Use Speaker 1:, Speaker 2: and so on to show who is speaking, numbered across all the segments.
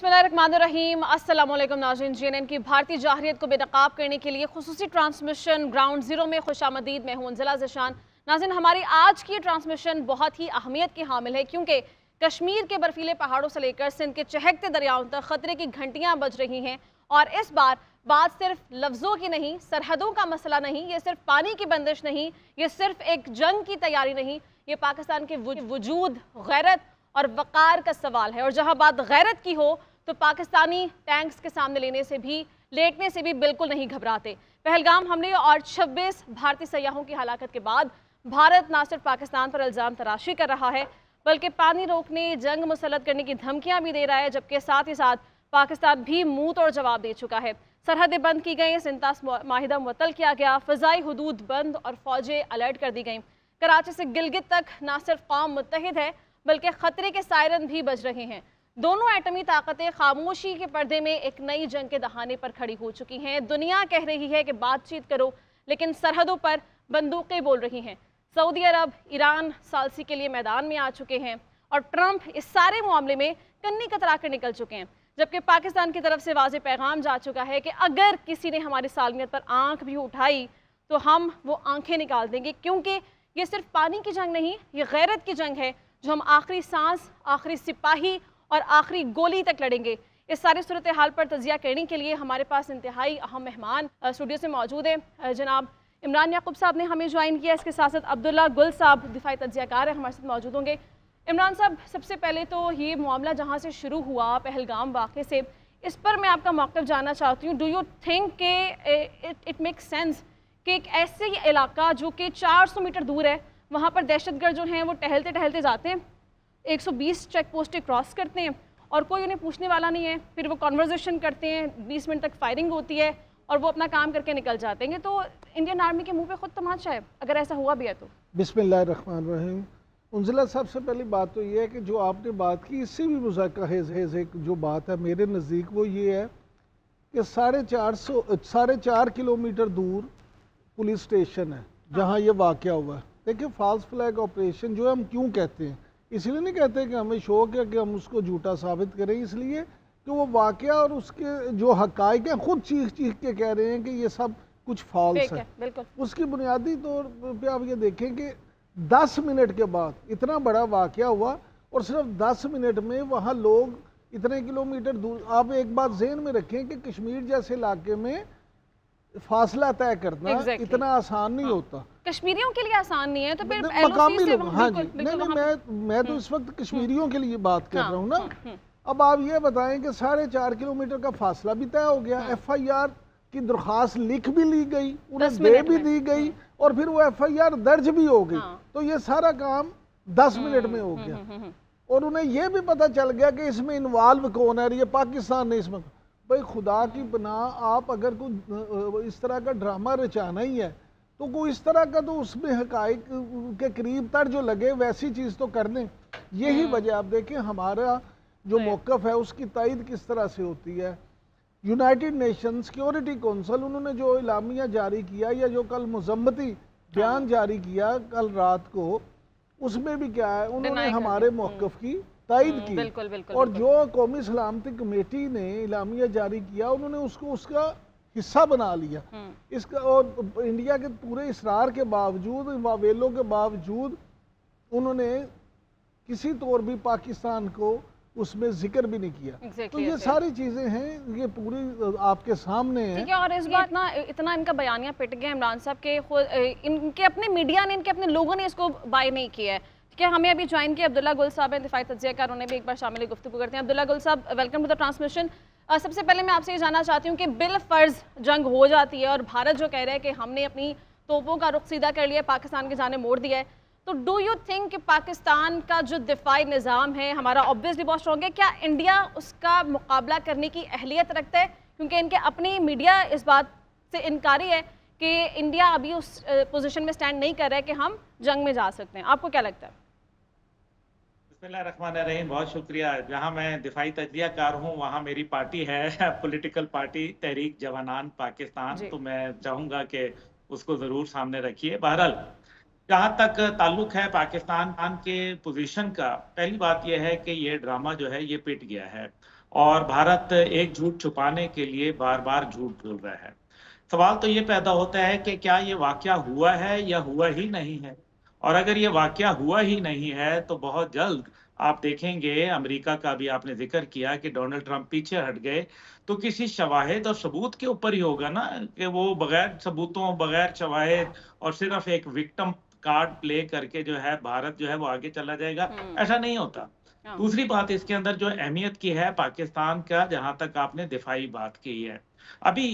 Speaker 1: बिस्मिल्लाहिर्रहमानिर्रहीम। अस्सलाम वालेकुम नाज़रीन। JNN की भारतीय जाहरियत को बेनकाब करने के लिए खुसूसी ट्रांसमिशन ग्राउंड ज़ीरो में खुशामदीद। मैं हूं अंजला ज़िशान। नाज़रीन, हमारी आज की ट्रांसमिशन बहुत ही अहमियत की हामिल है क्योंकि कश्मीर के बर्फीले पहाड़ों से लेकर सिंध के चहकते दरियाओं तक ख़तरे की घंटियाँ बज रही हैं। और इस बार बात सिर्फ लफ्ज़ों की नहीं, सरहदों का मसला नहीं, ये सिर्फ पानी की बंदिश नहीं, ये सिर्फ एक जंग की तैयारी नहीं, ये पाकिस्तान के वजूद, गैरत और वक़ार का सवाल है। और जहां बात गैरत की हो तो पाकिस्तानी टैंक्स के सामने लेटने से भी बिल्कुल नहीं घबराते। पहलगाम हमले और 26 भारतीय सयाहों की हलाकत के बाद भारत न सिर्फ पाकिस्तान पर इल्ज़ाम तराशी कर रहा है बल्कि पानी रोकने, जंग मुसल्लत करने की धमकियां भी दे रहा है, जबकि साथ ही साथ पाकिस्तान भी मुंह तोड़ जवाब दे चुका है। सरहदें बंद की गई, सिंतास माहिदा मुअत्तल किया गया, फ़ज़ाई हुदूद बंद और फ़ौजें अलर्ट कर दी गई। कराची से गिलगित तक न सिर्फ कौम मुत्तहिद है बल्कि खतरे के सायरन भी बज रहे हैं। दोनों एटमी ताकतें खामोशी के पर्दे में एक नई जंग के दहाने पर खड़ी हो चुकी हैं। दुनिया कह रही है कि बातचीत करो, लेकिन सरहदों पर बंदूकें बोल रही हैं। सऊदी अरब, ईरान सालसी के लिए मैदान में आ चुके हैं और ट्रंप इस सारे मामले में कन्नी कतरा कर निकल चुके हैं। जबकि पाकिस्तान की तरफ से वाज़ेह पैगाम जा चुका है कि अगर किसी ने हमारी सालमियत पर आंख भी उठाई तो हम वो आंखें निकाल देंगे, क्योंकि ये सिर्फ पानी की जंग नहीं, ये गैरत की जंग है जो हम आखिरी सांस, आखिरी सिपाही और आखिरी गोली तक लड़ेंगे। इस सारी सूरत हाल पर तजिया करने के लिए हमारे पास इंतहाई अहम मेहमान स्टूडियो से मौजूद हैं। जनाब इमरान याकूब साहब ने हमें ज्वाइन किया, इसके साथ साथ अब्दुल्ला गुल साहब दिफाई तजियाकार है हमारे साथ मौजूद होंगे। इमरान साहब, सबसे पहले तो ये मामला जहाँ से शुरू हुआ पहलगाम वाक़े से, इस पर मैं आपका मौक़िफ़ जानना चाहती हूँ। डू यू थिंक के इट मेक सेंस कि एक ऐसे इलाका जो कि 400 मीटर दूर है, वहाँ पर दहशतगर्द जो हैं वो टहलते टहलते जाते हैं, 120 चेक पोस्टें क्रॉस करते हैं और कोई उन्हें पूछने वाला नहीं है, फिर वो कन्वर्सेशन करते हैं, 20 मिनट तक फायरिंग होती है और वो अपना काम करके निकल जाते हैं। तो इंडियन आर्मी के मुंह पे खुद तमाशा है अगर ऐसा हुआ भी है तो।
Speaker 2: बिस्मिल्लाहिर्रहमानिर्रहीम। उंजला, सबसे पहली बात तो ये है कि जो आपने बात की इससे भी मुज़ाकरा है जो बात है मेरे नज़दीक वो ये है कि 4.5 किलोमीटर दूर पुलिस स्टेशन है जहाँ ये वाक़या हुआ है। देखिए, फॉल्स फ्लैग ऑपरेशन जो है हम क्यों कहते हैं, इसलिए नहीं कहते कि हमें शौक है कि हम उसको झूठा साबित करें, इसलिए कि वो वाक़या और उसके जो हक़ाइक़ हैं खुद चीख चीख के कह रहे हैं कि ये सब कुछ फॉल्स है। उसकी बुनियादी तौर पे आप ये देखें कि 10 मिनट के बाद इतना बड़ा वाक़या हुआ और सिर्फ 10 मिनट में वहाँ लोग इतने किलोमीटर दूर। आप एक बात ज़हन में रखें कि कश्मीर जैसे इलाके में फासला तय करना इतना आसान नहीं होता।
Speaker 1: कश्मीरियों के लिए आसान नहीं है तो फिर
Speaker 2: मकामी लोग, हाँ जी, नहीं, मैं तो इस वक्त कश्मीरियों के लिए बात कर रहा हूँ ना। अब आप ये बताएं कि 4.5 किलोमीटर का फासला भी तय हो गया, FIR की दरख्वास्त लिख भी ली गई, उन्हें दे भी दी गई और फिर वो FIR दर्ज भी हो गई। तो ये सारा काम 10 मिनट में हो गया और उन्हें ये भी पता चल गया कि इसमें इन्वॉल्व कौन है, ये पाकिस्तान ने इसमें। भाई खुदा की पनाह, आप अगर कोई इस तरह का ड्रामा रचाना ही है तो कोई इस तरह का तो उसमें हकाइक के करीब तर जो लगे वैसी चीज़ तो कर लें। यही वजह आप देखें हमारा जो मौक़िफ़ है उसकी तायद किस तरह से होती है। यूनाइटेड नेशन सिक्योरिटी कौंसिल उन्होंने जो इलामिया जारी किया या जो कल मुज़म्मती बयान जारी किया कल रात को, उसमें भी क्या है, उन्होंने हमारे मौक़िफ़ की तायद की। बिल्कुल, और जो कौमी सलामती कमेटी ने इलामिया जारी किया उन्होंने उसको उसका हिस्सा बना लिया इसका। और इंडिया के पूरे इसरार के बावजूद, वावेलों के बावजूद, उन्होंने किसी तौर भी पाकिस्तान को उसमें जिक्र भी नहीं किया। तो ये सारी चीजें हैं, ये पूरी आपके सामने है।
Speaker 1: ठीक है, और इस बात ना इतना इनका बयानिया पिट गया इमरान साहब के, इनके अपने मीडिया ने, इनके अपने लोगों ने इसको बाय नहीं किया है। क्या हमें अभी ज्वाइन किया अब्दुल्ला गुल साहब हैं, दिफाई तजियाकार, उन्हें भी एक बार शामिल गुफ्तगू करते हैं। अब्दुल्ला गुल साहब, वेलकम टू द ट्रांसमिशन। सबसे पहले मैं आपसे ये जानना चाहती हूँ कि बिल फ़र्ज़ जंग हो जाती है और भारत जो कह रहा है कि हमने अपनी तोपों का रुख सीधा कर लिया, पाकिस्तान की जाने मोड़ दिया है, तो डू यू थिंक कि पाकिस्तान का जो दिफाई निज़ाम है हमारा ऑब्वियसली बहुत स्ट्रॉन्ग है, क्या इंडिया उसका मुकाबला करने की अहलियत रखता है? क्योंकि इनके अपनी मीडिया इस बात से इनकारी है कि इंडिया अभी उस पोजीशन में स्टैंड नहीं कर रहा है कि हम जंग में जा सकते हैं। आपको क्या लगता है?
Speaker 3: बिस्मिल्लाहिर्रहमानिर्रहीम, बहुत शुक्रिया। जहाँ मैं दिफाई तजियाकार हूँ वहाँ मेरी पार्टी है पॉलिटिकल पार्टी तहरीक जवानान पाकिस्तान, तो मैं चाहूँगा कि उसको ज़रूर सामने रखिए। बहरहाल जहां तक ताल्लुक है पाकिस्तान के पोजीशन का, पहली बात यह है कि ये ड्रामा जो है ये पिट गया है और भारत एक झूठ छुपाने के लिए बार बार झूठ बोल रहा है। सवाल तो ये पैदा होता है कि क्या ये वाकया हुआ है या हुआ ही नहीं है, और अगर ये वाकया हुआ ही नहीं है तो बहुत जल्द आप देखेंगे, अमेरिका का भी आपने जिक्र किया कि डोनाल्ड ट्रंप पीछे हट गए, तो किसी शवाहिद और सबूत के ऊपर ही होगा ना कि वो बगैर सबूतों, बगैर शवाहिद और सिर्फ एक विक्टिम कार्ड प्ले करके जो है भारत जो है वो आगे चला जाएगा। ऐसा नहीं होता। दूसरी बात इसके अंदर जो अहमियत की है पाकिस्तान का, जहां तक आपने दिफाई बात की है, अभी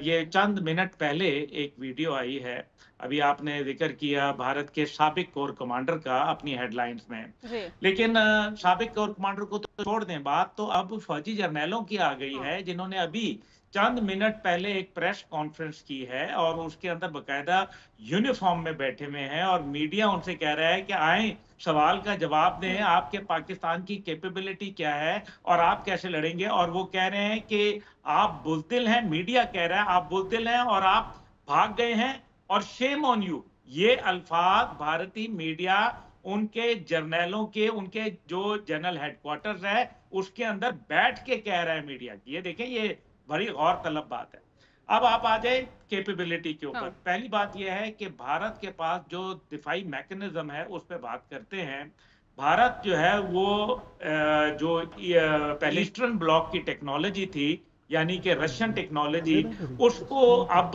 Speaker 3: ये चंद मिनट पहले एक वीडियो आई है, अभी आपने जिक्र किया भारत के साबिक कोर कमांडर का अपनी हेडलाइंस में, लेकिन साबिक कोर कमांडर को तो छोड़ दें, बात तो अब फौजी जर्नैलों की आ गई है जिन्होंने अभी चंद मिनट पहले एक प्रेस कॉन्फ्रेंस की है और उसके अंदर बकायदा यूनिफॉर्म में बैठे हुए हैं और मीडिया उनसे कह रहा है कि आए सवाल का जवाब दें, आपके पाकिस्तान की कैपेबिलिटी क्या है और आप कैसे लड़ेंगे। और वो कह रहे हैं कि आप बुज़दिल हैं, मीडिया कह रहा है आप बुज़दिल हैं और आप भाग गए हैं और शेम ऑन यू। ये अल्फाज भारतीय मीडिया उनके जर्नैलों के, उनके जो जनरल हेडक्वार्टर्स है उसके अंदर बैठ के कह रहा है मीडिया की। ये देखें, ये बड़ी गौर तलब बात है। अब आप आ जाए कैपेबिलिटी के ऊपर। पहली बात यह है कि भारत के पास जो दिफाई मैकेनिज्म है उस पर बात करते हैं। भारत जो है वो जो पहले ईस्टर्न ब्लॉक की टेक्नोलॉजी थी, यानी कि रशियन टेक्नोलॉजी, उसको अब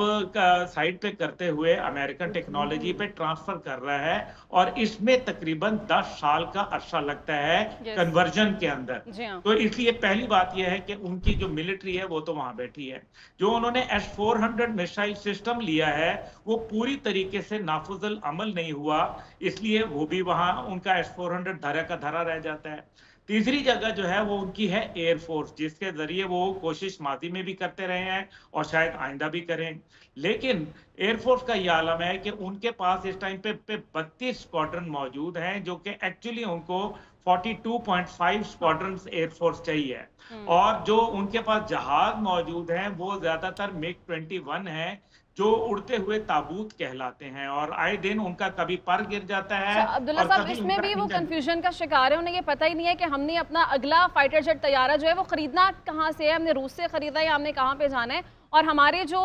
Speaker 3: साइड पे करते हुए अमेरिकन टेक्नोलॉजी पे ट्रांसफर कर रहा है और इसमें तकरीबन 10 साल का अरसा लगता है कन्वर्जन के अंदर। तो इसलिए पहली बात यह है कि उनकी जो मिलिट्री है वो तो वहां बैठी है। जो उन्होंने S-400 मिसाइल सिस्टम लिया है वो पूरी तरीके से नाफुजल अमल नहीं हुआ, इसलिए वो भी वहां उनका S-400 धरा का धरा रह जाता है। तीसरी जगह जो है वो उनकी है एयरफोर्स, जिसके जरिए वो कोशिश माजी में भी करते रहे हैं और शायद आइंदा भी करें। लेकिन एयरफोर्स का यह आलम है कि उनके पास इस टाइम पे 32 स्क्वाड्रन मौजूद हैं, जो कि एक्चुअली उनको 42.5 स्क्वाड्रन एयरफोर्स चाहिए। और जो उनके पास जहाज मौजूद हैं वो ज्यादातर MiG-21 है, जो उड़ते हुए ताबूत कहलाते हैं और आए दिन उनका कभी पर गिर जाता है।
Speaker 1: अब्दुल्ला साहब, इसमें भी वो कंफ्यूजन का शिकार है, उन्हें ये पता ही नहीं है कि हमने अपना अगला फाइटर जेट तैयारा जो है वो खरीदना कहाँ से है, हमने रूस से खरीदा है या हमने कहाँ पे जाना है। और हमारे जो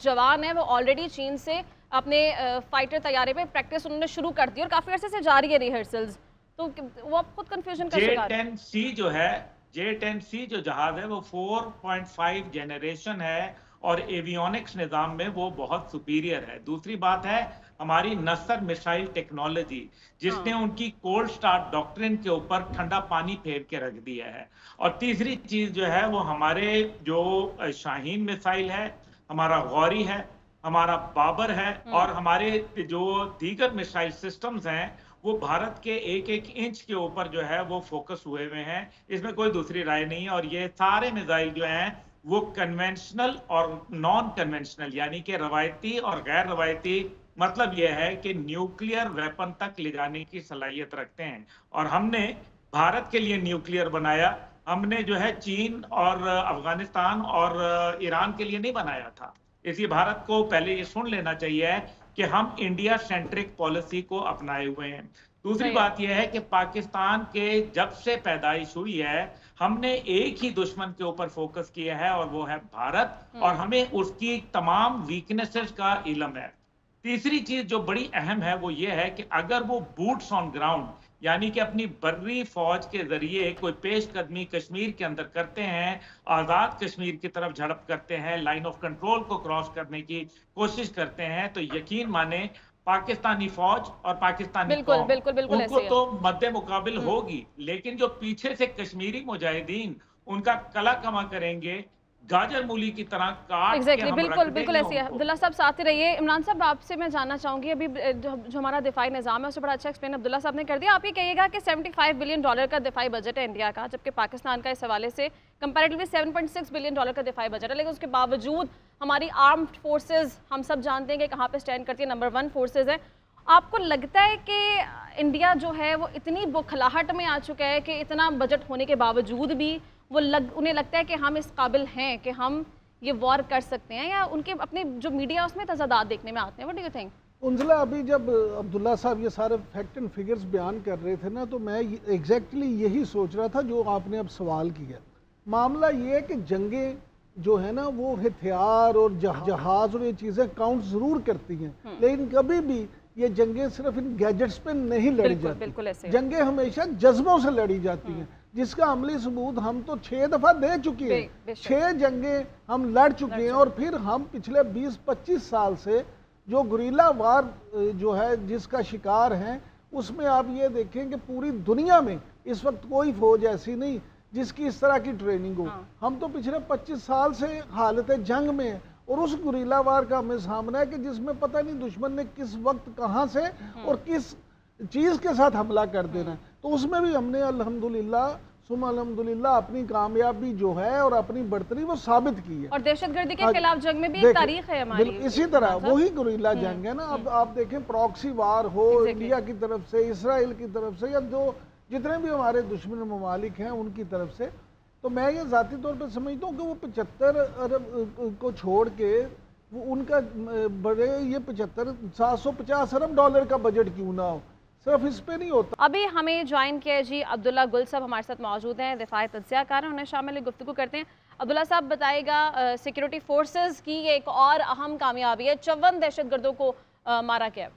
Speaker 1: जवान है वो ऑलरेडी चीन से अपने फाइटर तैयारे पे प्रैक्टिस उन्होंने शुरू कर दी और काफी अर्से से जारी है रिहर्सल्स, तो वो आप खुद कंफ्यूजन का शिकार है।
Speaker 3: J-10C जो है, J-10C जो जहाज है वो 4.5 जेनरेशन है और एवियोनिक्स निजाम में वो बहुत सुपीरियर है। दूसरी बात है हमारी नसर मिसाइल टेक्नोलॉजी, जिसने उनकी कोल्ड स्टार्ट डॉक्ट्रिन के ऊपर ठंडा पानी फेर के रख दिया है। और तीसरी चीज जो है वो हमारे जो शाहीन मिसाइल है, हमारा गौरी है, हमारा बाबर है और हमारे जो दीगर मिसाइल सिस्टम्स हैं वो भारत के एक एक इंच के ऊपर जो है वो फोकस हुए हुए हैं। इसमें कोई दूसरी राय नहीं है। और ये सारे मिसाइल जो हैं वो कन्वेंशनल और नॉन कन्वेंशनल, यानी कि रवायती और गैर रवायती, मतलब यह है कि न्यूक्लियर वेपन तक ले जाने की सलाहियत रखते हैं। और हमने भारत के लिए न्यूक्लियर बनाया, हमने जो है चीन और अफगानिस्तान और ईरान के लिए नहीं बनाया था। इसलिए भारत को पहले ये सुन लेना चाहिए कि हम इंडिया सेंट्रिक पॉलिसी को अपनाए हुए हैं। दूसरी बात यह है कि पाकिस्तान के जब से पैदाइश हुई है हमने एक ही दुश्मन के ऊपर फोकस किया है और वो है भारत, और हमें उसकी तमाम वीकनेसेस का इल्म है। तीसरी चीज जो बड़ी अहम है वो ये है कि अगर वो बूट्स ऑन ग्राउंड, यानी कि अपनी बर्री फौज के जरिए कोई पेशकदमी कश्मीर के अंदर करते हैं, आजाद कश्मीर की तरफ झड़प करते हैं, लाइन ऑफ कंट्रोल को क्रॉस करने की कोशिश करते हैं, तो यकीन माने पाकिस्तानी फौज और पाकिस्तानी उनको तो मद्दे मुकाबिल होगी, लेकिन जो पीछे से कश्मीरी मुजाहिदीन उनका कला कमा करेंगे, गाजर मूली की तरह काट के हम
Speaker 1: बिल्कुल ऐसे है। अब्दुल्ला साहब साथ ही रहिए। इमरान साहब, आपसे मैं जानना चाहूंगी, अभी जो हमारा दिफाई निज़ाम है उसे बड़ा अच्छा एक्सप्लेन अब्दुल्ला साहब ने कर दिया। आप ये कहिएगा कि $75 बिलियन का दिफाई बजट है इंडिया का, जबकि पाकिस्तान का इस हवाले से कंपैरेटिवली $7.6 बिलियन का दिफाई बजट है, लेकिन उसके बावजूद हमारी आर्म्ड फोर्सेज हम सब जानते हैं कि कहाँ पर स्टैंड करती है, नंबर 1 फोर्सेज है। आपको लगता है कि इंडिया जो है वो इतनी बुखलाहट में आ चुका है कि इतना बजट होने के बावजूद भी उन्हें लगता है कि हम इस काबिल हैं कि हम ये वॉर कर सकते हैं, या उनके अपने जो मीडिया उसमें तजादात देखने में आते हैं? What do you think?
Speaker 2: उंजला, अभी जब अब्दुल्ला साहब ये सारे फैक्ट एंड फिगर्स बयान कर रहे थे ना, तो मैं एग्जैक्टली यही सोच रहा था जो आपने अब सवाल किया। मामला ये है कि जंगें जो है ना वो हथियार और जहाज और ये चीज़ें काउंट ज़रूर करती हैं, लेकिन कभी भी ये जंगें सिर्फ इन गैजेट्स पे नहीं लड़ी जाती। जंगें हमेशा जज्बों से लड़ी जाती हैं, जिसका अमली सबूत हम तो 6 दफ़ा दे चुके हैं। 6 जंगें हम लड़ चुके हैं, और फिर हम पिछले 20-25 साल से जो गुरीला वार जो है जिसका शिकार हैं, उसमें आप ये देखें कि पूरी दुनिया में इस वक्त कोई फौज ऐसी नहीं जिसकी इस तरह की ट्रेनिंग हो। हम तो पिछले 25 साल से हालत जंग में हैं, और उस गुरीला वार का हमें सामना है कि जिसमें पता नहीं दुश्मन ने किस वक्त कहां से और किस चीज़ के साथ हमला कर देना है। तो उसमें भी हमने अल्हम्दुलिल्लाह सुम्मा अल्हम्दुलिल्लाह अपनी कामयाबी जो है और अपनी बढ़तरी वो साबित की है।
Speaker 1: और दहशतगर्दी के खिलाफ जंग में भी एक तारीख है हमारी।
Speaker 2: इसी तरह वही गुरीला जंग है ना। अब आप देखें, प्रॉक्सी वार हो इंडिया की तरफ से, इसराइल की तरफ से, या जितने भी हमारे दुश्मन ममालिक हैं उनकी तरफ से, तो मैं ये ज़ाती तौर पर समझता हूँ कि वो 75 अरब को छोड़ के वो उनका बड़े ये 750 अरब डॉलर का बजट क्यों ना हो, सिर्फ इस पे नहीं होता।
Speaker 1: अभी हमें ज्वाइन किया जी अब्दुल्ला गुल साहब हमारे साथ मौजूद हैं, दिफाई तज्ज़ियाकार हैं, उन्हें शामिल गुफ्तगू करते हैं। अब्दुल्ला साहब बताएगा, सिक्योरिटी फोर्सेस की एक और अहम कामयाबी है, 54 दहशतगर्दों को मारा गया।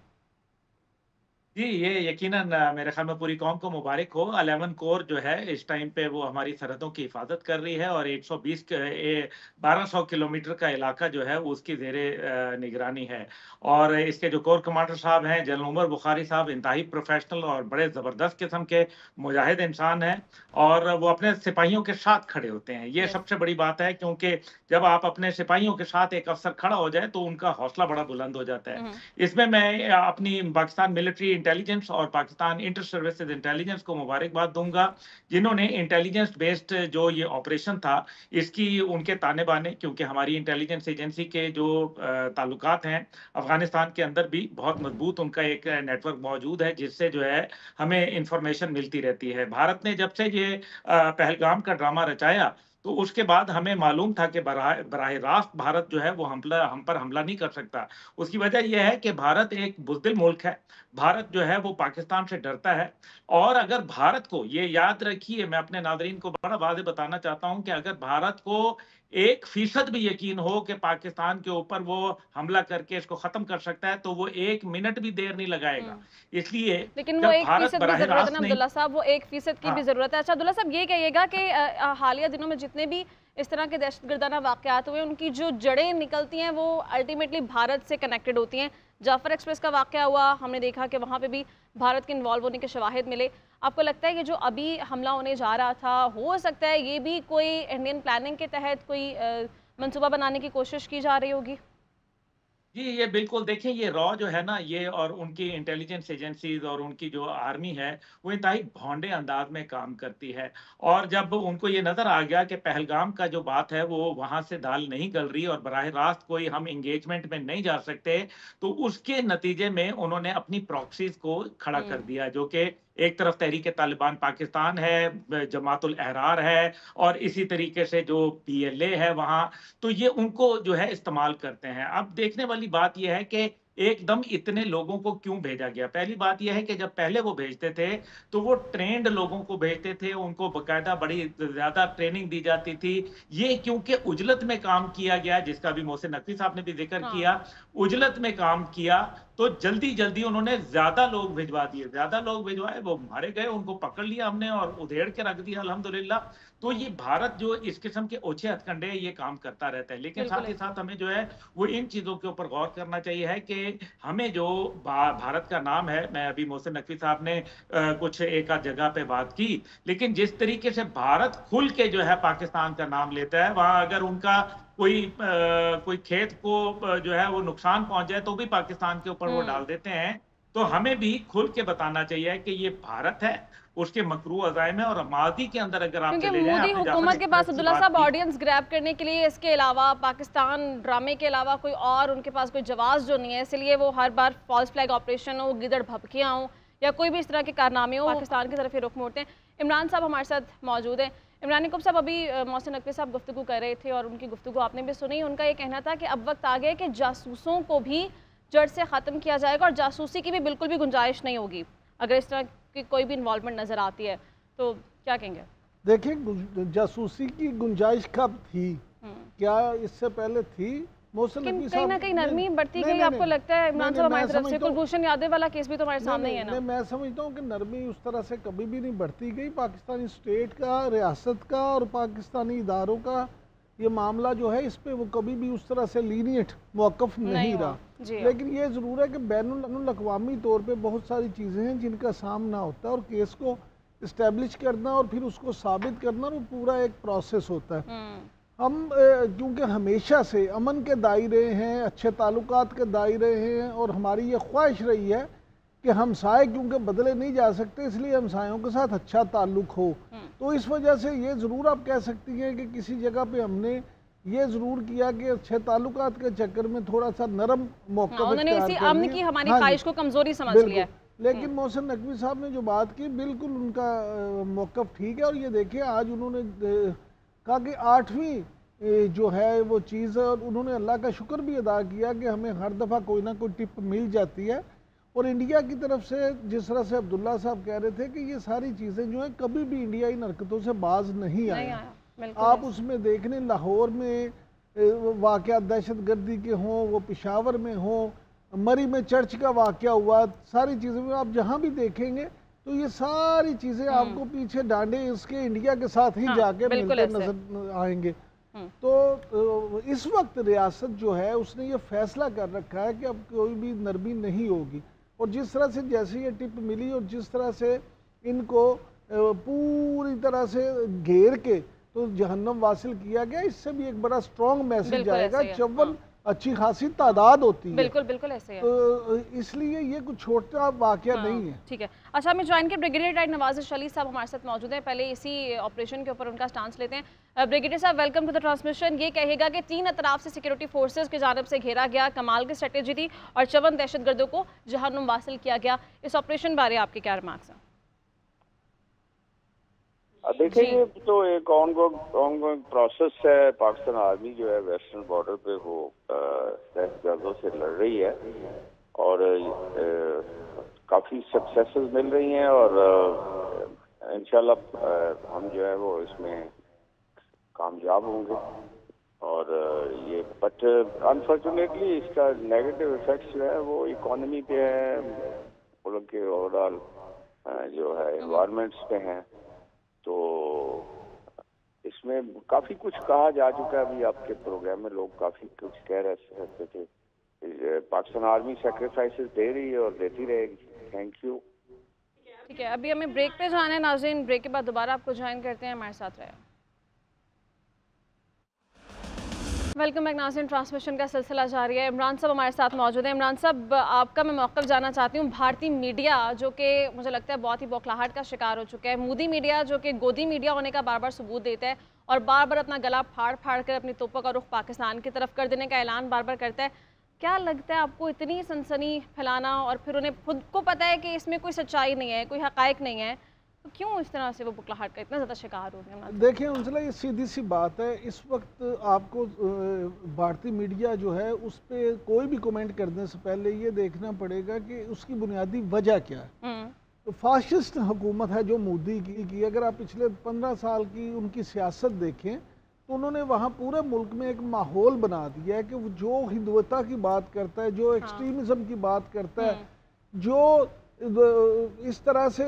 Speaker 3: जी, ये यकीनन मेरे ख्याल में पूरी कौम को मुबारक हो। 11 कोर जो है इस टाइम पे वो हमारी सरहदों की हिफाजत कर रही है, और 1200 किलोमीटर का इलाका जो है वो उसकी ज़ेरे निगरानी है। और इसके जो कोर कमांडर साहब हैं, जनरल उमर बुखारी साहब, इंतहाई प्रोफेशनल और बड़े ज़बरदस्त किस्म के मुजाहिद इंसान हैं, और वो अपने सिपाहियों के साथ खड़े होते हैं। ये सबसे बड़ी बात है, क्योंकि जब आप अपने सिपाहियों के साथ एक अफसर खड़ा हो जाए तो उनका हौसला बड़ा बुलंद हो जाता है। इसमें मैं अपनी पाकिस्तान मिलिट्री इंटेलिजेंस और पाकिस्तान इंटर सर्विसेज इंटेलिजेंस को मुबारकबाद दूंगा, जिन्होंने इंटेलिजेंस बेस्ड जो ये ऑपरेशन था इसकी उनके ताने बाने, क्योंकि हमारी इंटेलिजेंस एजेंसी के जो ताल्लुकात हैं अफगानिस्तान के अंदर भी बहुत मजबूत उनका एक नेटवर्क मौजूद है, जिससे जो है हमें इंफॉर्मेशन मिलती रहती है। भारत ने जब से ये पहलगाम का ड्रामा रचाया, तो उसके बाद हमें मालूम था कि बराह रास्त भारत जो है वो हम पर हमला नहीं कर सकता। उसकी वजह यह है कि भारत एक बुज़दिल मुल्क है। भारत जो है वो पाकिस्तान से डरता है, और अगर भारत को, ये याद रखिए, मैं अपने नाज़रीन को बड़ा वाज़ेह बताना चाहता हूं कि अगर भारत को 1% भी यकीन हो कि पाकिस्तान के ऊपर वो हमला करके इसको खत्म कर सकता है, तो वो 1 मिनट भी देर नहीं लगाएगा। इसलिए
Speaker 1: लेकिन वो 1% की जरूरत है अब्दुल्ला साहब, वो 1% की भी जरूरत है। अच्छा अब्दुल्ला साहब, ये कहिएगा कि हालिया दिनों में जितने भी इस तरह के दहशतगर्दाना वाक़यात हुए, उनकी जो जड़ें निकलती हैं वो अल्टीमेटली भारत से कनेक्टेड होती हैं। जाफर एक्सप्रेस का वाक़या हुआ, हमने देखा कि वहाँ पे भी भारत के इन्वॉल्व होने के शवाहिद मिले। आपको लगता है कि जो अभी हमला होने जा रहा था, हो सकता है ये भी कोई इंडियन प्लानिंग के तहत कोई मंसूबा बनाने की कोशिश की जा रही होगी?
Speaker 3: जी, ये बिल्कुल देखें, ये रॉ जो है ना, ये और उनकी इंटेलिजेंस एजेंसीज और उनकी जो आर्मी है वो इंतहाई भौंडे अंदाज में काम करती है। और जब उनको ये नज़र आ गया कि पहलगाम का जो बात है वो वहाँ से दाल नहीं गल रही और बराह रास्त कोई हम इंगेजमेंट में नहीं जा सकते, तो उसके नतीजे में उन्होंने अपनी प्रॉक्सीज को खड़ा कर दिया, जो कि एक तरफ तहरीक तालिबान पाकिस्तान है, जमातुल अहरार है, और इसी तरीके से जो PLA है वहाँ, तो ये उनको जो है इस्तेमाल करते हैं। अब देखने वाली बात यह है कि एकदम इतने लोगों को क्यों भेजा गया। पहली बात यह है कि जब पहले वो भेजते थे तो वो ट्रेंड लोगों को भेजते थे, उनको बकायदा बड़ी ज्यादा ट्रेनिंग दी जाती थी। ये क्योंकि उजलत में काम किया गया, जिसका भी मोहसिन नकवी साहब ने भी जिक्र किया, उजलत में काम किया, तो जल्दी जल्दी उन्होंने ज्यादा लोग भिजवा दिए, ज्यादा लोग भिजवाए, वो मारे गए, उनको पकड़ लिया हमने और उधेड़ के रख दिया अल्हम्दुलिल्लाह। तो ये भारत जो इस किस्म के ओछे हथकंडे ये काम करता रहता है, लेकिन साथ ही साथ हमें जो है वो इन चीजों के ऊपर गौर करना चाहिए है कि हमें जो भारत का नाम है, मैं अभी मोहसिन नकवी साहब ने कुछ एक आध जगह पे बात की, लेकिन जिस तरीके से भारत खुल के जो है पाकिस्तान का नाम लेता है, वहां अगर उनका कोई खेत को जो है वो नुकसान पहुंच जाए तो भी पाकिस्तान के ऊपर वो डाल देते हैं। तो हमें भी खुल के बताना चाहिए कि ये भारत है, उसके मकरू अज़ाइम है, और माजी के अंदर अगर आप चले जाएं,
Speaker 1: मोदी हुकूमत के पास अब्दुल्ला साहब ऑडियंस ग्रैब करने के लिए इसके अलावा, पाकिस्तान ड्रामे के अलावा कोई और उनके पास कोई जवाब जो नहीं है, इसलिए वो हर बार फॉल्स फ्लैग ऑपरेशन हो, गिदड़ भपकियाँ हो या कोई भी इस तरह के कारनामे हो, पाकिस्तान की तरफ ही रुख मोड़ते हैं। इमरान साहब हमारे साथ मौजूद हैं। इमरान याकूब साहब, अभी मोहसिन नकवी साहब गुफ्तगू कर रहे थे और उनकी गुफ्तगू आपने भी सुनी। उनका ये कहना था कि अब वक्त आ गया कि जासूसों को भी जड़ से ख़त्म किया जाएगा और जासूसी की भी बिल्कुल भी गुंजाइश नहीं होगी अगर इस तरह की कोई भी इन्वॉल्वमेंट नज़र आती है तो क्या कहेंगे?
Speaker 2: देखिए, जासूसी की गुंजाइश कब थी, क्या इससे पहले थी?
Speaker 1: कहीं ना कहीं नरमी बढ़ती गई। आपको लगता है इमरान साहब हमारी तरफ से कुलभूषण यादव वाला केस भी तो हमारे सामने ही है ना?
Speaker 2: मैं समझता हूँ कि नरमी उस तरह से कभी भी नहीं बढ़ती गई। पाकिस्तानी स्टेट का, रियासत का और पाकिस्तानी इदारों का ये मामला जो है, इस पे वो कभी भी उस तरह से लीनियट मौक़िफ़ नहीं रहा। लेकिन ये ज़रूर है कि बैनुल अक़वामी तौर पे बहुत सारी चीज़ें हैं जिनका सामना होता है और केस को इस्टेब्लिश करना और फिर उसको साबित करना, वो पूरा एक प्रोसेस होता है। हम क्योंकि हमेशा से अमन के दायरे हैं, अच्छे ताल्लुकात के दायरे हैं और हमारी ये ख्वाहिश रही है कि हमसाए क्योंकि बदले नहीं जा सकते, इसलिए हमसायों के साथ अच्छा ताल्लुक हो। तो इस वजह से ये ज़रूर आप कह सकती हैं कि किसी जगह पे हमने ये ज़रूर किया कि अच्छे ताल्लुकात के चक्कर में थोड़ा सा नरम मौक़िफ़
Speaker 1: उन्होंने इसी अमन की हमारी ख्वाहिश को कमज़ोरी समझ लिया।
Speaker 2: लेकिन मोहसिन नकवी साहब ने जो बात की, बिल्कुल उनका मौक़िफ़ ठीक है। और ये देखिए, आज उन्होंने कहा कि 8वीं जो है वो चीज़, और उन्होंने अल्लाह का शुक्र भी अदा किया कि हमें हर दफ़ा कोई ना कोई टिप मिल जाती है। और इंडिया की तरफ से जिस तरह से अब्दुल्ला साहब कह रहे थे कि ये सारी चीज़ें जो है कभी भी इंडिया इन हरकतों से बाज नहीं आया। आप उसमें देखने, लाहौर में वाक़या दहशत गर्दी के हों, वो पेशावर में हों, मरी में चर्च का वाक़या हुआ, सारी चीज़ों में आप जहाँ भी देखेंगे तो ये सारी चीज़ें आपको पीछे डांडे इसके इंडिया के साथ ही जाके मिलते नजर आएंगे। तो इस वक्त रियासत जो है उसने ये फैसला कर रखा है कि अब कोई भी नरमी नहीं होगी। और जिस तरह से जैसे ये टिप मिली और जिस तरह से इनको पूरी तरह से घेर के तो जहन्नम वासिल किया गया, इससे भी एक बड़ा स्ट्रॉन्ग मैसेज आएगा। 54 अच्छी खासी तादाद होती है।
Speaker 1: बिल्कुल बिल्कुल ऐसे है।
Speaker 2: तो इसलिए ये कुछ छोटा वाकया नहीं है।
Speaker 1: ठीक है। अच्छा, हमें ज्वाइन के ब्रिगेडियर राइट नवाज़ अली साहब हमारे साथ मौजूद हैं। पहले इसी ऑपरेशन के ऊपर उनका स्टांस लेते हैं। ब्रिगेडियर साहब, वेलकम टू द ट्रांसमिशन। ये कहेगा कि 3 अतराफ से सिक्योरिटी फोर्सेज की जानब से घेरा गया, कमाल की स्ट्रेटेजी थी और 54 दहशतगर्दों को जहन्नुम वासिल किया गया। इस ऑपरेशन बारे आपके क्या रिमार्क्स हैं?
Speaker 4: देखिए, ये तो एक ऑनगोइंग प्रोसेस है। पाकिस्तान आर्मी जो है वेस्टर्न बॉर्डर पे वो दहशतगर्दों से लड़ रही है और काफ़ी सक्सेसेस मिल रही हैं और इंशाल्लाह हम जो है वो इसमें कामयाब होंगे। और ये बट अनफॉर्चुनेटली इसका नेगेटिव इफेक्ट्स जो है वो इकोनॉमी पे है, मुल्क के ओवरऑल जो है एनवायरमेंट्स पे हैं। तो इसमें काफ़ी कुछ कहा जा चुका है। अभी आपके प्रोग्राम में लोग काफ़ी कुछ कह रहे थे। पाकिस्तान आर्मी सेक्रीफाइसेस दे रही है और देती रहेगी। Thank you.
Speaker 1: ठीक है, अभी हमें ब्रेक पे जाना है नाज़रीन। ब्रेक के बाद दोबारा आपको ज्वाइन करते हैं, हमारे साथ रहे। वेलकम बैक नाज़रीन, ट्रांसमिशन का सिलसिला जारी है। इमरान साहब हमारे साथ मौजूद हैं। इमरान साहब, आपका मैं मौक़िफ़ जानना चाहती हूँ। भारतीय मीडिया जो कि मुझे लगता है बहुत ही बौखलाहट का शिकार हो चुका है, मोदी मीडिया जो कि गोदी मीडिया होने का बार बार सबूत देता है और बार बार अपना गला फाड़ फाड़ कर अपनी तोपों का रुख पाकिस्तान की तरफ कर देने का ऐलान बार बार करता है। क्या लगता है आपको, इतनी सनसनी फैलाना और फिर उन्हें खुद को पता है कि इसमें कोई सच्चाई नहीं है, कोई हक़ाइक़ नहीं है, तो क्यों इस तरह से वो बुखलाहट का इतना ज़्यादा शिकार हो रहे हैं?
Speaker 2: देखिए उनसे ये सीधी सी बात है, इस वक्त आपको भारतीय मीडिया जो है उस पर कोई भी कमेंट करने से पहले ये देखना पड़ेगा कि उसकी बुनियादी वजह क्या है। तो फाशिस्ट हुकूमत है जो मोदी की अगर आप पिछले 15 साल की उनकी सियासत देखें तो उन्होंने वहाँ पूरे मुल्क में एक माहौल बना दिया है कि जो हिंदुत्व की बात करता है, जो एक्सट्रीमिज्म की बात करता है, जो इस तरह से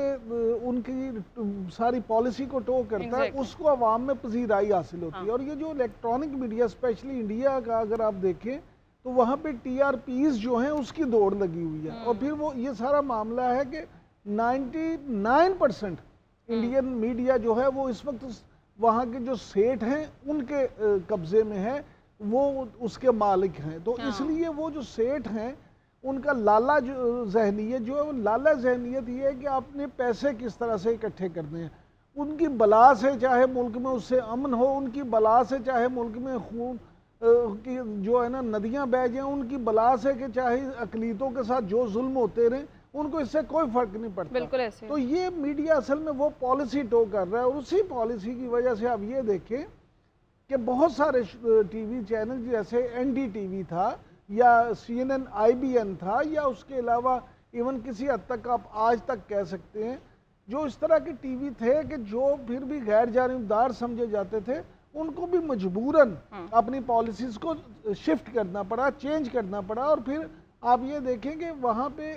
Speaker 2: उनकी सारी पॉलिसी को टो करता है, उसको अवाम में पजीराई हासिल होती है। और ये जो इलेक्ट्रॉनिक मीडिया स्पेशली इंडिया का अगर आप देखें तो वहाँ पे TRPs जो हैं उसकी दौड़ लगी हुई है। और फिर वो ये सारा मामला है कि 99% इंडियन मीडिया जो है वो इस वक्त वहाँ के जो सेठ हैं उनके कब्जे में है, वो उसके मालिक हैं। तो इसलिए वो जो सेठ हैं उनका लाला जहनीत जो है वो लाला जहनीत ये है कि आपने पैसे किस तरह से इकट्ठे करने हैं। उनकी बला से चाहे मुल्क में उससे अमन हो, उनकी बला से चाहे मुल्क में खून की जो है ना नदियां बह जाएं, उनकी बला से कि चाहे अकलीतों के साथ जो जुल्म होते रहे, उनको इससे कोई फर्क नहीं पड़ता।
Speaker 1: बिल्कुल ऐसे।
Speaker 2: तो ये मीडिया असल में वो पॉलिसी टो कर रहा है और उसी पॉलिसी की वजह से आप ये देखें कि बहुत सारे टीवी चैनल जैसे NDTV था या CNN IBN था, या उसके अलावा इवन किसी हद तक आप आज तक कह सकते हैं जो इस तरह के टीवी थे कि जो फिर भी गैर जानिबदार समझे जाते थे, उनको भी मजबूरन अपनी पॉलिसीज को शिफ्ट करना पड़ा, चेंज करना पड़ा। और फिर आप ये देखें कि वहाँ पे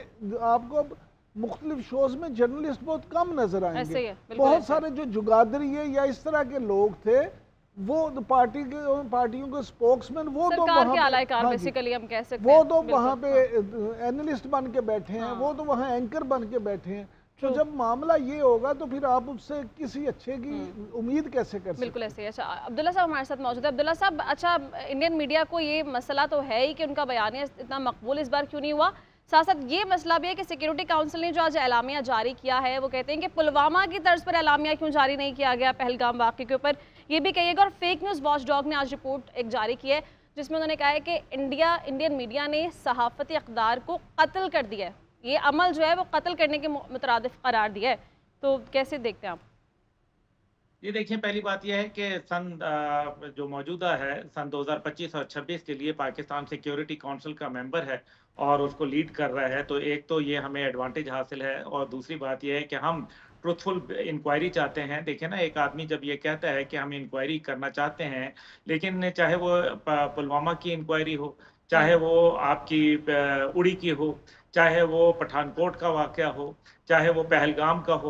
Speaker 2: आपको मुख्तलिफ शोज में जर्नलिस्ट बहुत कम नजर आएंगे। बहुत सारे जो जुगादरी है या इस तरह के लोग थे, वो पार्टियों के स्पोक्समैन, वो तो वहाँ
Speaker 1: बेसिकली हम कह सकते
Speaker 2: हैं, वो तो वहाँ पे एनालिस्ट बन के बैठे हैं, वो तो वहाँ एंकर बन के बैठे हैं। तो जब मामला ये होगा तो फिर आप उससे किसी अच्छे की उम्मीद कैसे कर सकते?
Speaker 1: बिल्कुल ऐसे। अच्छा, अब्दुल्ला साहब हमारे साथ मौजूद है। अब्दुल्ला साहब, अच्छा, इंडियन मीडिया को ये मसला तो है ही कि उनका बयानिया इतना मकबूल इस बार क्यों नहीं हुआ, साथ साथ ये मसला भी है कि सिक्योरिटी काउंसिल ने जो आज एलामिया जारी किया है, वो कहते हैं कि पुलवामा की तर्ज पर एलामिया क्यों जारी नहीं किया गया पहलगाम वाक़े के ऊपर, ये भी कहिएगा। और फेक न्यूज़ वॉच डॉग ने आज रिपोर्ट एक जारी की है जिसमें उन्होंने कहा है कि इंडियन मीडिया ने सहाफ़ती इक़्तिदार को कत्ल कर दिया है, ये अमल जो है वो कत्ल करने के मुतरादिफ करार दिया है। तो कैसे देखते हैं आप?
Speaker 3: ये देखिए, पहली बात यह है कि सन जो मौजूदा है सन 2025 और 26 के लिए पाकिस्तान सिक्योरिटी काउंसिल का मेंबर है और उसको लीड कर रहा है, तो एक तो ये हमें एडवांटेज हासिल है। और दूसरी बात यह है कि हम ट्रुथफुल इंक्वायरी चाहते हैं। देखिए ना, एक आदमी जब ये कहता है कि हम इंक्वायरी करना चाहते हैं, लेकिन चाहे वो पुलवामा की इंक्वायरी हो, चाहे वो आपकी उड़ी की हो, चाहे वो पठानकोट का वाकया हो, चाहे वो पहलगाम का हो,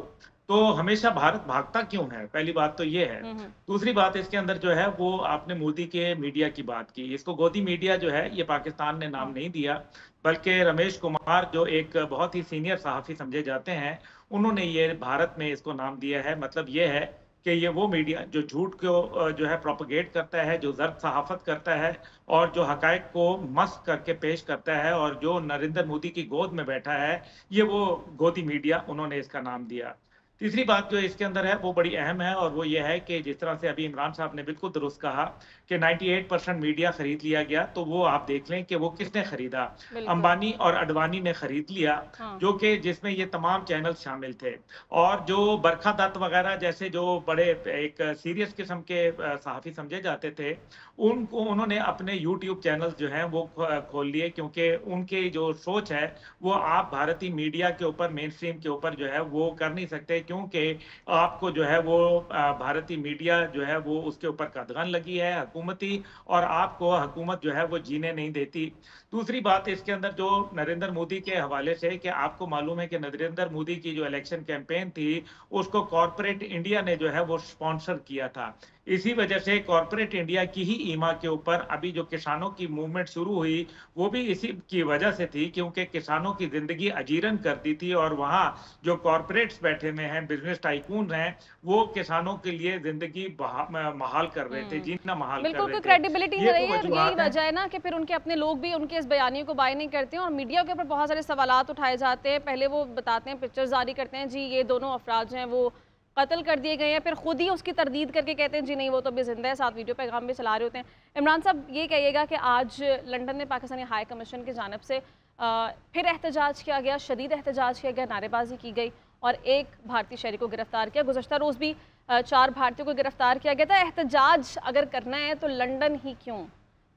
Speaker 3: तो हमेशा भारत भागता क्यों है? पहली बात तो ये है। दूसरी बात इसके अंदर जो है वो आपने मोदी के मीडिया की बात की, इसको गोदी मीडिया जो है ये पाकिस्तान ने नाम नहीं दिया, बल्कि रमेश कुमार जो एक बहुत ही सीनियर सहाफ़ी समझे जाते हैं, उन्होंने ये भारत में इसको नाम दिया है। मतलब ये है कि ये वो मीडिया जो झूठ को जो है प्रोपगेट करता है, जो ज़र्द सहाफ़त करता है और जो हक़ाइक़ को मस्क करके पेश करता है और जो नरेंद्र मोदी की गोद में बैठा है, ये वो गोदी मीडिया, उन्होंने इसका नाम दिया। तीसरी बात जो इसके अंदर है वो बड़ी अहम है, और वो ये है कि जिस तरह से अभी इमरान साहब ने बिल्कुल दुरुस्त कहा कि 98% मीडिया खरीद लिया गया, तो वो आप देख लें कि वो किसने खरीदा। अंबानी और अडवाणी ने खरीद लिया, जो कि जिसमें ये तमाम चैनल शामिल थे। और जो बरखा दत्त वगैरह जैसे जो बड़े एक सीरियस किस्म के सहाफ़ी समझे जाते थे, उनको उन्होंने अपने यूट्यूब चैनल जो हैं वो खोल लिए, क्योंकि उनकी जो सोच है वो आप भारतीय मीडिया के ऊपर, मेन स्ट्रीम के ऊपर जो है वो कर नहीं सकते, क्योंकि आपको जो है वो भारतीय मीडिया जो है वो उसके ऊपर कदगन लगी है हुकूमती, और आपको हुकूमत जो है वो जीने नहीं देती। दूसरी बात इसके अंदर जो नरेंद्र मोदी के हवाले से, कि आपको मालूम है कि नरेंद्र मोदी की जो इलेक्शन कैंपेन थी उसको कॉर्पोरेट इंडिया ने जो है वो स्पॉन्सर किया था। इसी वजह से कॉर्पोरेट इंडिया की ही ईमा के ऊपर अभी जो किसानों की मूवमेंट शुरू हुई वो भी इसी की वजह से थी, क्योंकि किसानों की जिंदगी अजीरन करती थी, और वहाँ जो कॉर्पोरेट्स बैठे हुए हैं, बिजनेस टाइकून हैं, वो किसानों के लिए जिंदगी महाल कर रहे थे, जीना महाल कर रहे थे।
Speaker 1: बिल्कुल क्रेडिबिलिटी नहीं रही है, यही वजह है ना कि फिर उनके अपने लोग भी उनके इस बयानी को बाय नहीं करते हैं, और मीडिया के ऊपर बहुत सारे सवालात उठाए जाते हैं। पहले वो बताते हैं, पिक्चर जारी करते हैं, जी ये दोनों अफराद हैं वो कत्ल कर दिए गए हैं, फिर खुद ही उसकी तरदीद करके कहते हैं जी नहीं वो तो अभी जिंदा है, साथ वीडियो पैगाम भी चला रहे होते हैं। इमरान साहब, ये कहिएगा कि आज लंदन में पाकिस्तानी हाई कमीशन की जानिब से फिर एहतजाज किया गया, शदीद एहतजाज किया गया, नारेबाजी की गई और एक भारतीय शहरी को गिरफ्तार किया। गुज़श्ता रोज़ भी 4 भारतीयों को गिरफ्तार किया गया था। एहतजाज अगर करना है तो लंदन ही क्यों?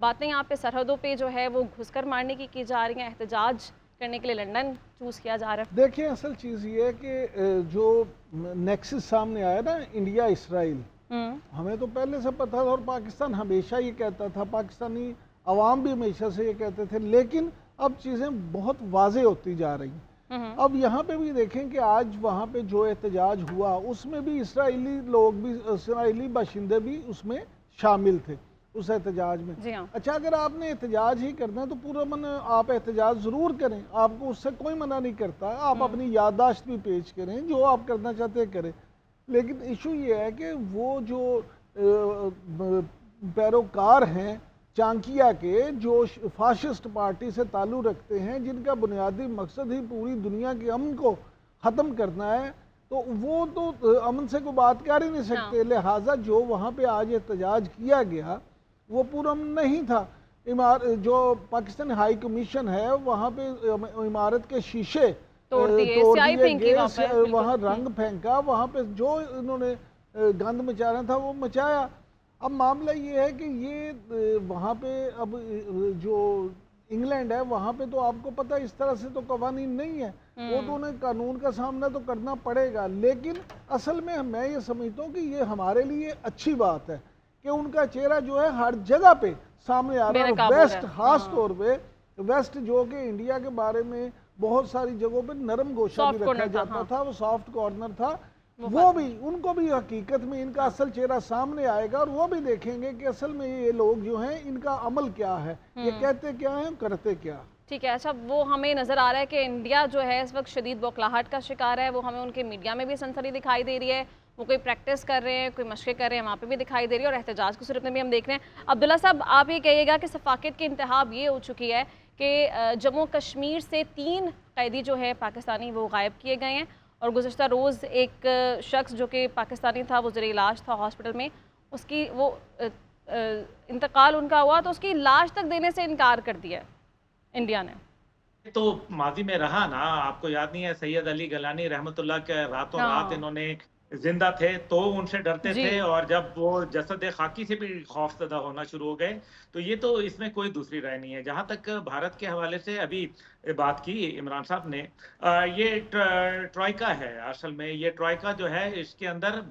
Speaker 1: बातें यहाँ पे सरहदों पे जो है वो घुसकर मारने की जा रही हैं, एहतजाज करने के लिए लंदन चूज किया जा रहा है।
Speaker 2: देखिए, असल चीज़ ये है कि जो नेक्सस सामने आया ना, इंडिया इसराइल, हमें तो पहले से पता था और पाकिस्तान हमेशा ये कहता था, पाकिस्तानी अवाम भी हमेशा से ये कहते थे, लेकिन अब चीज़ें बहुत वाजे होती जा रही हैं। अब यहाँ पे भी देखें कि आज वहाँ पे जो एहतजाज हुआ उसमें भी इसराइली लोग भी, इसराइली बाशिंदे भी उसमें शामिल थे उस एहतजाज में। अच्छा, अगर आपने एहतजाज ही करना है तो पूरा मन आप एहतजाज ज़रूर करें, आपको उससे कोई मना नहीं करता, आप अपनी याददाश्त भी पेश करें, जो आप करना चाहते हैं करें। लेकिन इशू ये है कि वो जो पैरोकार हैं चांकिया के, जो फाशिस्ट पार्टी से ताल्लुक़ रखते हैं, जिनका बुनियादी मकसद ही पूरी दुनिया के अमन को ख़त्म करना है, तो वो तो अमन से कोई बात कर ही नहीं सकते। लिहाजा जो वहाँ पे आज एहतजाज किया गया वो पूरा नहीं था। जो पाकिस्तान हाई कमीशन है वहाँ पे इमारत के शीशे तोड़ दिए गए, वहाँ रंग फेंका, वहाँ पे जो इन्होंने गंद मचाना था वो मचाया। अब मामला ये है कि ये वहाँ पे अब जो इंग्लैंड है, वहाँ पे तो आपको पता है इस तरह से तो कवानीन नहीं है, वो तो उन्हें कानून का सामना तो करना पड़ेगा। लेकिन असल में मैं ये समझता हूँ कि ये हमारे लिए अच्छी बात है कि उनका चेहरा जो है हर जगह पे सामने आ रहा है। वेस्ट खास तौर पे वेस्ट जो कि इंडिया के बारे में बहुत सारी जगहों पे नरम गोशा भी रखा जाता था, वो सॉफ्ट कॉर्नर था, वो भी उनको भी हकीकत में इनका असल चेहरा सामने आएगा और वो भी देखेंगे कि असल में ये लोग जो हैं इनका अमल क्या है, ये कहते क्या हैं, करते क्या।
Speaker 1: ठीक है, अच्छा वो हमें नज़र आ रहा है कि इंडिया जो है इस वक्त शदीद बौखलाहट का शिकार है, वो हमें उनके मीडिया में भी सनसनी दिखाई दे रही है, वो कोई प्रैक्टिस कर रहे हैं, कोई मशक़े कर रहे हैं, वहाँ पे भी दिखाई दे रही है, और एहतजाज की सूरत में भी हम देख रहे हैं। अब्दुल्ला साहब, आप ये कहिएगा कि सफाकत की इंतहा ये हो चुकी है कि जम्मू कश्मीर से 3 कैदी जो है पाकिस्तानी वो गायब किए गए हैं, और गुज़श्ता रोज़ एक शख्स जो कि पाकिस्तानी था वो ज़ेरे इलाज था हॉस्पिटल में, उसकी वो इंतकाल उनका हुआ तो उसकी लाश तक देने से इनकार कर दिया इंडिया ने।
Speaker 3: तो माजी में रहा ना, आपको याद नहीं है सैयद अली गलानी रहमतुल्लाह के रातों रात इन्होंने जिंदा थे तो उनसे डरते थे, और जब वो जसद खाकी से भी खौफजदा होना शुरू हो गए, तो ये तो इसमें कोई दूसरी राय नहीं है। जहां तक भारत के हवाले से अभी बात की इमरान साहब ने, ये ट्रॉइका है असल में, ये ट्रॉइका जो है इसके अंदर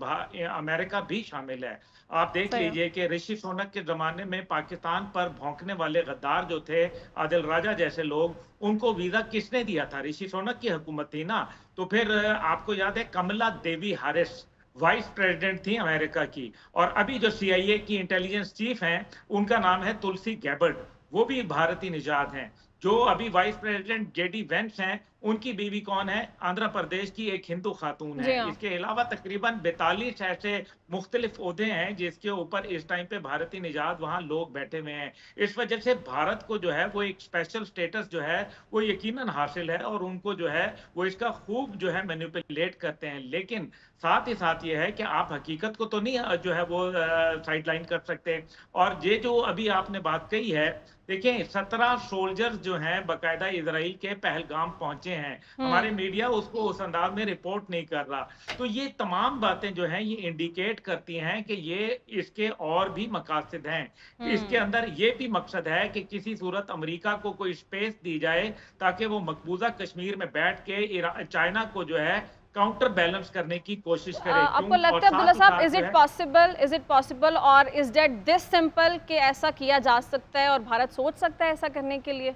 Speaker 3: अमेरिका भी शामिल है। आप देख लीजिए कि ऋषि सोनक के जमाने में पाकिस्तान पर भौंकने वाले गद्दार जो थे, आदिल राजा जैसे लोग, उनको वीजा किसने दिया था? ऋषि सोनक की हुकूमत थी ना। तो फिर आपको याद है कमला देवी हैरिस वाइस प्रेसिडेंट थी अमेरिका की, और अभी जो CIA की इंटेलिजेंस चीफ हैं उनका नाम है तुलसी गैबर्ट, वो भी भारतीय निजात हैं। जो अभी वाइस प्रेसिडेंट JD वेंस हैं, उनकी बीवी कौन है? आंध्र प्रदेश की एक हिंदू खातून है। इसके अलावा तकरीबन 42 ऐसे मुख्तलिफ ओहदे हैं जिसके ऊपर इस टाइम पे भारतीय निजात वहां लोग बैठे हुए हैं। इस वजह से भारत को जो है वो एक स्पेशल स्टेटस जो है वो यकीनन हासिल है, और उनको जो है वो इसका खूब जो है मैनिपुलेट करते हैं। लेकिन साथ ही साथ ये है कि आप हकीकत को तो नहीं जो है वो साइडलाइन कर सकते। और ये जो अभी आपने बात कही है, देखिए 17 सोल्जर्स जो हैं बकायदा इजराइल के पहलगाम पहुंचे हैं, हमारे मीडिया उसको उस अंदाज में रिपोर्ट नहीं कर रहा। तो ये तमाम बातें जो हैं ये इंडिकेट करती हैं कि ये इसके और भी मकासद हैं। इसके अंदर ये भी मकसद है कि किसी सूरत अमेरिका को कोई स्पेस दी जाए ताकि वो मकबूजा कश्मीर में बैठ के चाइना को जो है काउंटर बैलेंस करने की कोशिश करे।
Speaker 1: आपको लगता है अब्दुल्ला साहब, इज इट पॉसिबल और इज दैट दिस सिंपल कि ऐसा किया जा सकता है और भारत सोच सकता है ऐसा करने के लिए?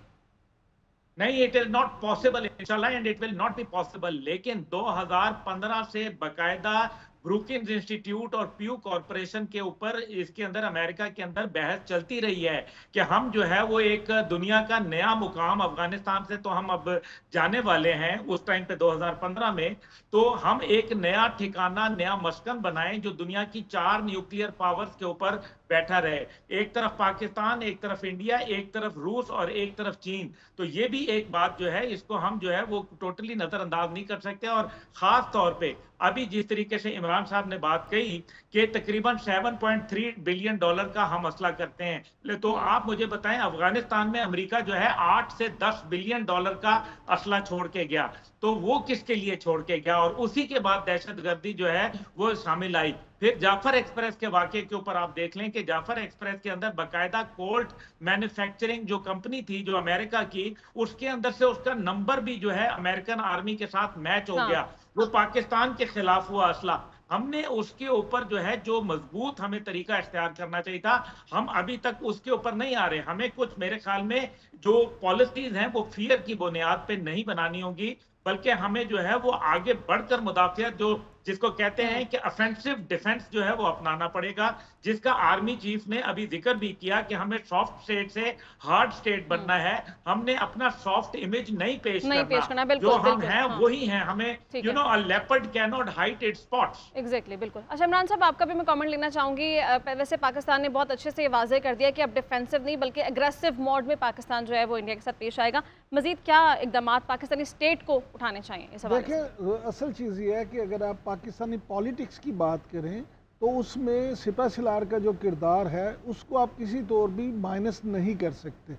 Speaker 3: नहीं, इट इज नॉट पॉसिबल इंशाल्लाह, and it will not be possible. लेकिन 2015 से बकायदा ब्रुकिंस इंस्टीट्यूट और प्यू कॉरपोरेशन के ऊपर इसके अंदर अमेरिका के अंदर बहस चलती रही है कि हम जो है वो एक दुनिया का नया मुकाम, अफगानिस्तान से तो हम अब जाने वाले हैं, उस टाइम पे 2015 में, तो हम एक नया ठिकाना, नया मस्कन बनाएं जो दुनिया की 4 न्यूक्लियर पावर्स के ऊपर बैठा रहे। एक तरफ पाकिस्तान, एक तरफ इंडिया, एक तरफ रूस और एक तरफ चीन। तो ये भी एक बात जो है इसको हम जो है वो टोटली नजरअंदाज नहीं कर सकते। और खास तौर पे अभी जिस तरीके से इमरान साहब ने बात कही कि तकरीबन $7.3 बिलियन का हम असला करते हैं, तो आप मुझे बताएं अफगानिस्तान में अमेरिका जो है 8 से 10 बिलियन डॉलर का असला छोड़ के गया, तो वो किसके लिए छोड़ के गया? और उसी के बाद दहशतगर्दी जो है वो शामिल आई। फिर जाफर एक्सप्रेस के वाकये के ऊपर आप देख लें कि जाफर एक्सप्रेस के अंदर बकायदा कोल्ट मैन्युफैक्चरिंग जो कंपनी थी जो अमेरिका की, उसके अंदर से उसका नंबर भी जो है अमेरिकन आर्मी के साथ मैच हो गया। वो पाकिस्तान के खिलाफ हुआ असला। हमने उसके ऊपर जो है जो मजबूत हमें तरीका इख्तियार करना चाहिए था, हम अभी तक उसके ऊपर नहीं आ रहे। हमें कुछ मेरे ख्याल में जो पॉलिसीज हैं वो फियर की बुनियाद पे नहीं बनानी होगी, बल्कि हमें जो है वो आगे बढ़कर मुदाफियत जो जिसको कहते हैं कि ऑफेंसिव डिफेंस जो है वो अपनाना पड़ेगा, जिसका आर्मी चीफ ने अभी जिक्र भी किया कि हमें सॉफ्ट स्टेट से हार्ड स्टेट बनना है। हमने अपना सॉफ्ट इमेज नहीं पेश करना, जो हम हैं वही हैं। हमें you know a leopard can not hide it's spots.
Speaker 1: Exactly, बिल्कुल। अच्छा इमरान साहब, आपका भी मैं कमेंट लेना चाहूंगी। वैसे पाकिस्तान ने बहुत अच्छे से ये वाज़ेह कर दिया कि अब डिफेंसिव नहीं बल्कि एग्रेसिव मोड में पाकिस्तान जो है वो इंडिया के साथ पेश आएगा। मजीद क्या इकदाम पाकिस्तानी स्टेट को उठाने चाहिए इस हवाले से?
Speaker 2: देखिए, असल चीज़ ये है कि अगर आप पाकिस्तानी पॉलिटिक्स की बात करें तो उसमें सिपह सलार का जो किरदार है उसको आप किसी तौर भी माइनस नहीं कर सकते।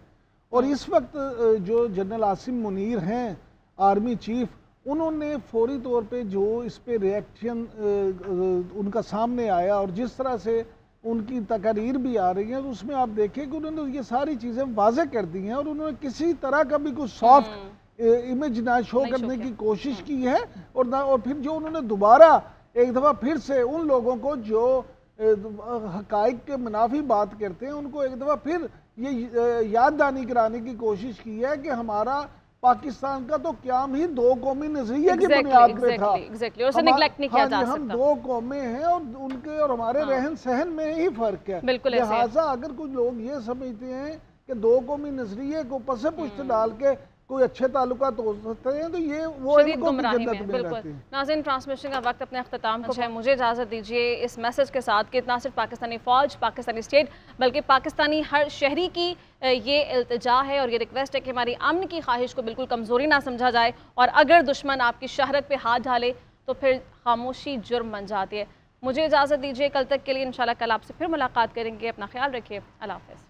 Speaker 2: और इस वक्त जो जनरल आसिम मुनीर हैं आर्मी चीफ, उन्होंने फौरी तौर पे जो इस पे रिएक्शन उनका सामने आया और जिस तरह से उनकी तकारीर भी आ रही हैं, तो उसमें आप देखें कि उन्होंने ये सारी चीज़ें वाज़े कर दी हैं और उन्होंने किसी तरह का भी कुछ सॉफ्ट इमेज ना शो करने की कोशिश की है। और फिर जो उन्होंने दोबारा एक दफ़ा फिर से उन लोगों को जो हकाइक के मुनाफी बात करते हैं उनको एक दफ़ा फिर ये याद दहानी कराने की कोशिश की है कि हमारा पाकिस्तान का तो क्याम ही दो कौमी नजरिए की बुनियाद पे था। हम दो कौमें हैं और उनके और हमारे रहन सहन में ही फर्क है। लिहाजा अगर कुछ लोग ये समझते हैं कि दो कौमी नजरिए को पसे पुश्त डाल के कोई अच्छे ताल्लुकात हो सकते हैं, तो ये वो
Speaker 1: गुमराही में। बिल्कुल नाज़रीन, ट्रांसमिशन का वक्त अपने अख्ताम को है। मुझे इजाज़त दीजिए इस मैसेज के साथ कि ना सिर्फ पाकिस्तानी फ़ौज, पाकिस्तानी स्टेट, बल्कि पाकिस्तानी हर शहरी की ये इल्तिजा है और ये रिक्वेस्ट है कि हमारी अमन की ख्वाहिश को बिल्कुल कमज़ोरी ना समझा जाए, और अगर दुश्मन आपकी शहरत पर हाथ डाले तो फिर खामोशी जुर्म बन जाती है। मुझे इजाज़त दीजिए, कल तक के लिए इंशाल्लाह कल आपसे फिर मुलाकात करेंगे। अपना ख्याल रखिए, अल्लाह हाफ़िज़।